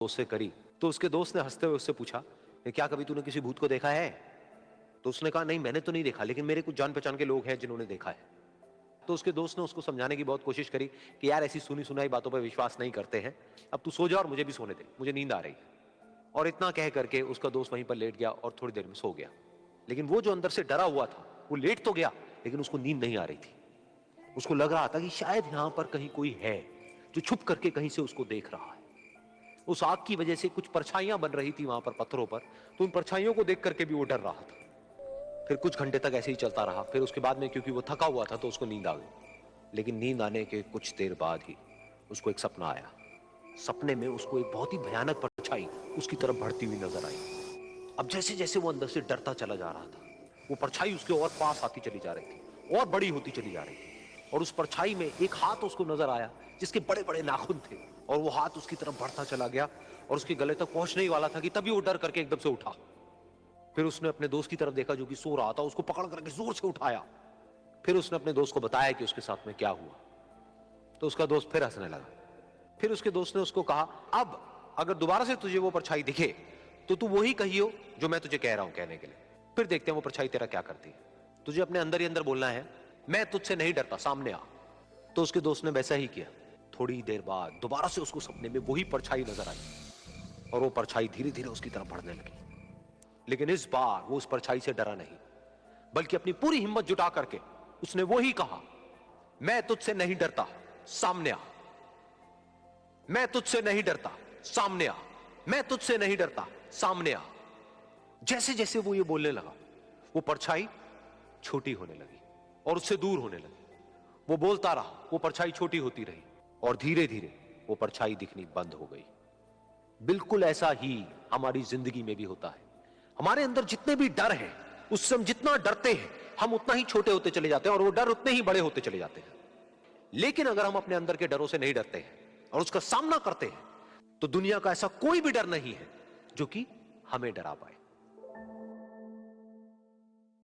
दोस्त से करी तो उसके दोस्त ने हंसते हुए उससे पूछा कि क्या कभी तूने किसी भूत को देखा है? तो उसने कहा नहीं मैंने तो नहीं देखा, लेकिन मेरे कुछ जान पहचान के लोग हैं जिन्होंने देखा है। तो उसके दोस्त ने उसको समझाने की बहुत कोशिश करी कि यार ऐसी सुनी सुनाई बातों पर विश्वास नहीं करते हैं, अब तू सो जा और मुझे भी सोने दे, मुझे नींद आ रही है। और इतना कह करके उसका दोस्त वहीं पर लेट गया और थोड़ी देर में सो गया। लेकिन वो जो अंदर से डरा हुआ था वो लेट तो गया, लेकिन उसको नींद नहीं आ रही थी। उसको लग रहा था कि शायद यहां पर कहीं कोई है जो छुप करके कहीं से उसको देख रहा है। उस आग की वजह से कुछ परछाइयां बन रही थी वहां पर पत्थरों पर, तो उन परछाइयों को देख करके भी वो डर रहा था। फिर कुछ घंटे तक ऐसे ही चलता रहा। फिर उसके बाद में क्योंकि वो थका हुआ था तो उसको नींद आ गई। लेकिन नींद आने के कुछ देर बाद ही उसको एक सपना आया। सपने में उसको एक बहुत ही भयानक परछाई उसकी तरफ बढ़ती हुई नजर आई। अब जैसे जैसे वो अंदर से डरता चला जा रहा था, वो परछाई उसके और पास आती चली जा रही थी और बड़ी होती चली जा रही थी। और उस परछाई में एक हाथ उसको नजर आया जिसके बड़े बड़े नाखून थे, और वो हाथ उसकी तरफ बढ़ता चला गया और उसके गले तक पहुंचने ही वाला था कि तभी वो डर करके एकदम से उठा। फिर उसने अपने दोस्त की तरफ देखा जो कि सो रहा था, उसको पकड़ करके जोर से उठाया। फिर उसने अपने दोस्त को बताया कि उसके साथ में क्या हुआ। तो उसका दोस्त फिर हंसने लगा। फिर उसके दोस्त ने उसको कहा अब अगर दोबारा से तुझे वो परछाई दिखे तो तू वही कहियो जो मैं तुझे कह रहा हूं कहने के लिए, फिर देखते हैं वो परछाई तेरा क्या करती है। तुझे अपने अंदर ही अंदर बोलना है मैं तुझसे नहीं डरता, सामने आ। तो उसके दोस्त ने वैसा ही किया। थोड़ी देर बाद दोबारा से उसको सपने में वही परछाई नजर आई और वो परछाई धीरे धीरे उसकी तरफ बढ़ने लगी। लेकिन इस बार वो उस परछाई से डरा नहीं, बल्कि अपनी पूरी हिम्मत जुटा करके उसने वही कहा मैं तुझसे नहीं डरता, सामने आ। मैं तुझसे नहीं डरता, सामने आ। मैं तुझसे नहीं डरता, सामने आ। जैसे जैसे वो ये बोलने लगा वो परछाई छोटी होने लगी और उससे दूर होने लगी। वो बोलता रहा, वो परछाई छोटी होती रही और धीरे धीरे वो परछाई दिखनी बंद हो गई। बिल्कुल ऐसा ही हमारी जिंदगी में भी होता है। हमारे अंदर जितने भी डर हैं, उससे हम जितना डरते हैं हम उतना ही छोटे होते चले जाते हैं और वो डर उतने ही बड़े होते चले जाते हैं। लेकिन अगर हम अपने अंदर के डरों से नहीं डरते हैं और उसका सामना करते हैं तो दुनिया का ऐसा कोई भी डर नहीं है जो कि हमें डरा पाए।